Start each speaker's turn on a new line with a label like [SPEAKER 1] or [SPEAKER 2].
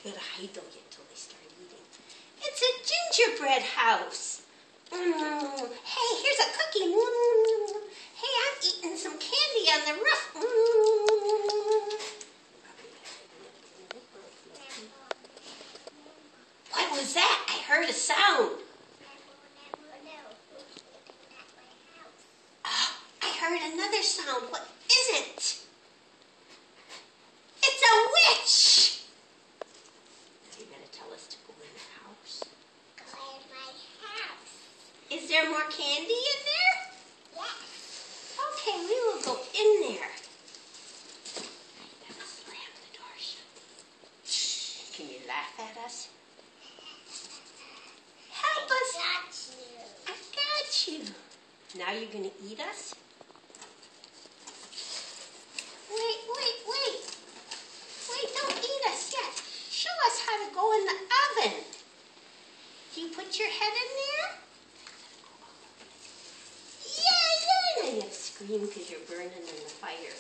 [SPEAKER 1] You gotta hide them yet till they start eating. It's a gingerbread house. Hey, here's a cookie. Hey, I'm eating some candy on the roof. What was that? I heard a sound. Oh, I heard another sound. What is it? It's a witch. Are you going to tell us to go in the house?
[SPEAKER 2] Where's my house?
[SPEAKER 1] Is there more candy in there?
[SPEAKER 2] Yes.
[SPEAKER 1] Okay, we will go in there. I gotta slam the door shut. Can you laugh at us? Help us.
[SPEAKER 2] I
[SPEAKER 1] got you. Now you're going to eat us? Wait. Wait, don't eat us yet. Show us how to go in the oven. Do you put your head in there? Yeah. Now you have to scream because you're burning in the fire.